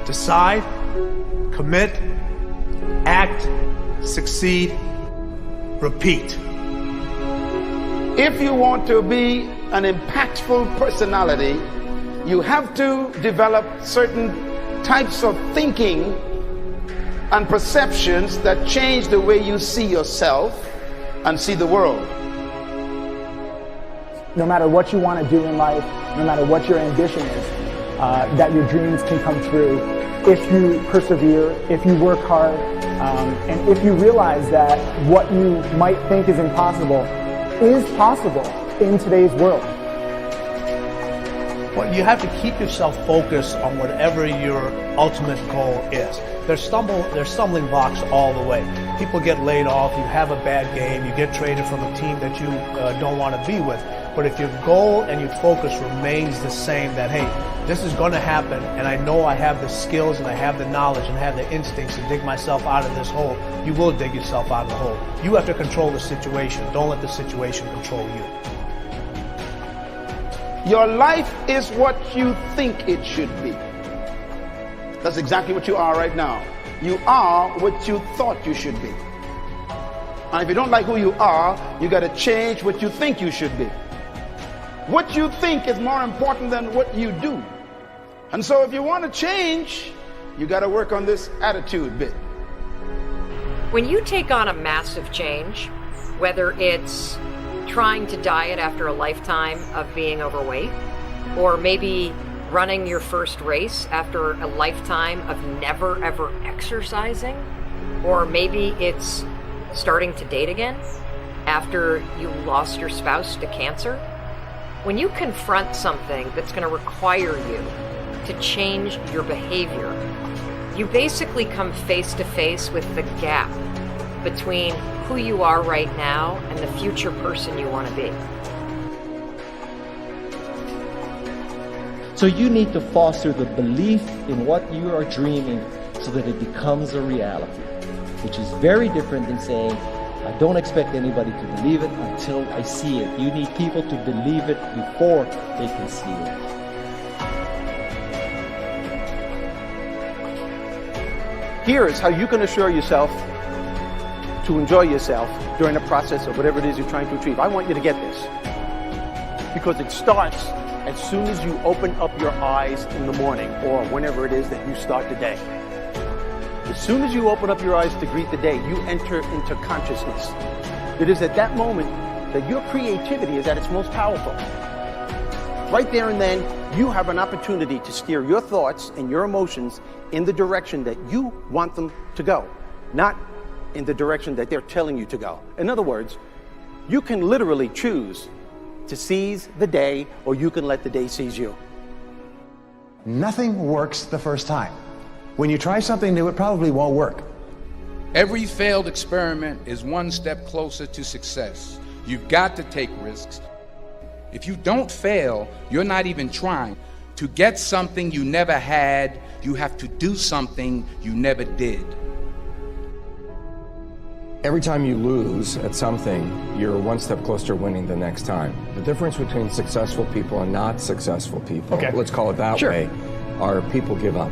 Decide, commit, act, succeed, repeat. If you want to be an impactful personality, you have to develop certain types of thinking and perceptions that change the way you see yourself and see the world. No matter what you want to do in life, no matter what your ambition is, that your dreams can come true if you persevere, if you work hard, and if you realize that what you might think is impossible is possible in today's world. Well, you have to keep yourself focused on whatever your ultimate goal is. There's stumbling blocks all the way. People get laid off, you have a bad game, you get traded from a team that you don't want to be with. But if your goal and your focus remains the same, that, hey, this is going to happen, and I know I have the skills and I have the knowledge and I have the instincts to dig myself out of this hole, you will dig yourself out of the hole. You have to control the situation. Don't let the situation control you. Your life is what you think it should be. That's exactly what you are right now. You are what you thought you should be. And if you don't like who you are, you got to change what you think you should be. What you think is more important than what you do. And so if you want to change, you got to work on this attitude bit. When you take on a massive change, whether it's trying to diet after a lifetime of being overweight, or maybe running your first race after a lifetime of never ever exercising, or maybe it's starting to date again after you lost your spouse to cancer. When you confront something that's going to require you to change your behavior, you basically come face to face with the gap between who you are right now and the future person you want to be. So you need to foster the belief in what you are dreaming so that it becomes a reality, which is very different than saying, I don't expect anybody to believe it until I see it. You need people to believe it before they can see it. Here is how you can assure yourself to enjoy yourself during the process of whatever it is you're trying to achieve. I want you to get this, because it starts as soon as you open up your eyes in the morning, or whenever it is that you start the day. As soon as you open up your eyes to greet the day, you enter into consciousness. It is at that moment that your creativity is at its most powerful. Right there and then, you have an opportunity to steer your thoughts and your emotions in the direction that you want them to go, not in the direction that they're telling you to go. In other words, you can literally choose to seize the day, or you can let the day seize you. Nothing works the first time. When you try something new, it probably won't work. Every failed experiment is one step closer to success. You've got to take risks. If you don't fail, you're not even trying. To get something you never had, you have to do something you never did. Every time you lose at something, you're one step closer to winning the next time. The difference between successful people and not successful people, let's call it that way, are people give up.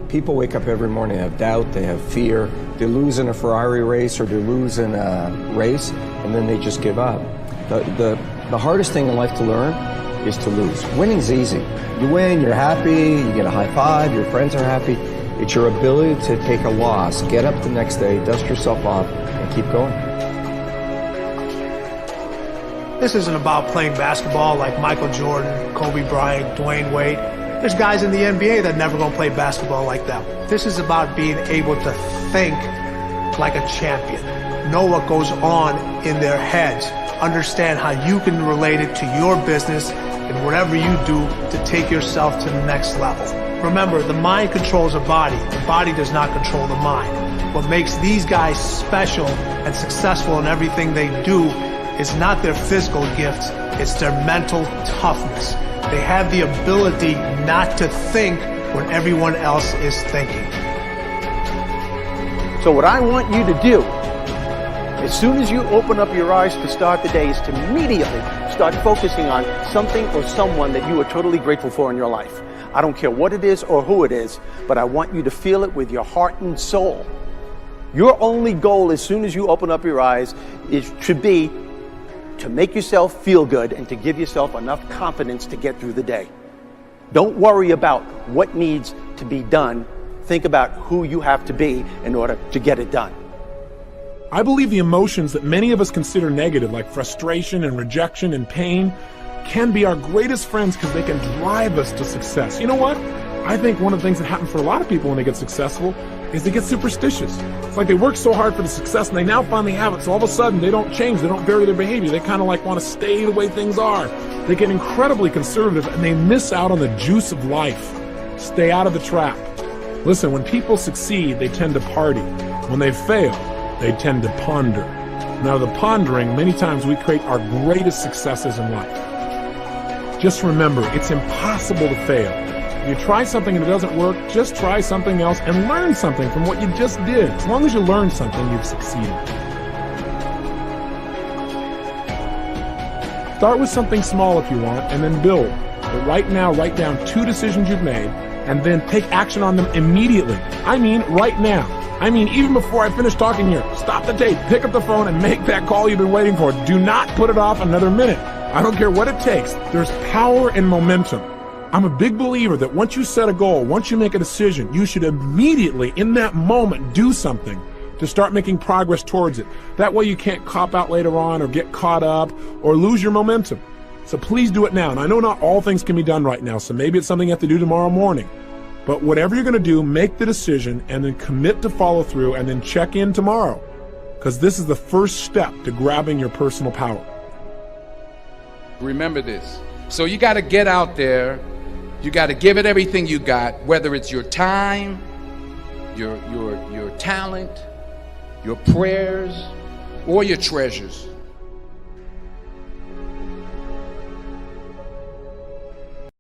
People wake up every morning, they have doubt, they have fear, they lose in a Ferrari race or they lose in a race, and then they just give up. The hardest thing in life to learn is to lose. Winning's easy. You win, you're happy, you get a high five, your friends are happy. It's your ability to take a loss, get up the next day, dust yourself off, and keep going. This isn't about playing basketball like Michael Jordan, Kobe Bryant, Dwayne Wade. There's guys in the NBA that never gonna play basketball like them. This is about being able to think like a champion. Know what goes on in their heads. Understand how you can relate it to your business and whatever you do to take yourself to the next level. Remember, the mind controls the body. The body does not control the mind. What makes these guys special and successful in everything they do is not their physical gifts, it's their mental toughness. They have the ability not to think when everyone else is thinking. So what I want you to do, as soon as you open up your eyes to start the day, is to immediately start focusing on something or someone that you are totally grateful for in your life. I don't care what it is or who it is, but I want you to feel it with your heart and soul. Your only goal as soon as you open up your eyes should be to make yourself feel good and to give yourself enough confidence to get through the day. Don't worry about what needs to be done. Think about who you have to be in order to get it done. I believe the emotions that many of us consider negative, like frustration and rejection and pain, can be our greatest friends because they can drive us to success. You know what? I think one of the things that happens for a lot of people when they get successful is they get superstitious. It's like they work so hard for the success and they now finally have it, so all of a sudden they don't change, they don't vary their behavior. They kind of like want to stay the way things are. They get incredibly conservative and they miss out on the juice of life. Stay out of the trap. Listen, when people succeed, they tend to party. When they fail, they tend to ponder. Now, the pondering, many times we create our greatest successes in life. Just remember, it's impossible to fail. If you try something and it doesn't work, just try something else and learn something from what you just did. As long as you learn something, you've succeeded. Start with something small if you want, and then build. But right now, write down 2 decisions you've made, and then take action on them immediately. I mean, right now. I mean, even before I finish talking here, stop the tape, pick up the phone, and make that call you've been waiting for. Do not put it off another minute. I don't care what it takes. There's power in momentum. I'm a big believer that once you set a goal, once you make a decision, you should immediately, in that moment, do something to start making progress towards it. That way you can't cop out later on or get caught up or lose your momentum. So please do it now. And I know not all things can be done right now, so maybe it's something you have to do tomorrow morning. But whatever you're going to do, make the decision and then commit to follow through and then check in tomorrow. Because this is the first step to grabbing your personal power. Remember this. So you got to get out there. You got to give it everything you got, whether it's your time, your talent, your prayers, or your treasures.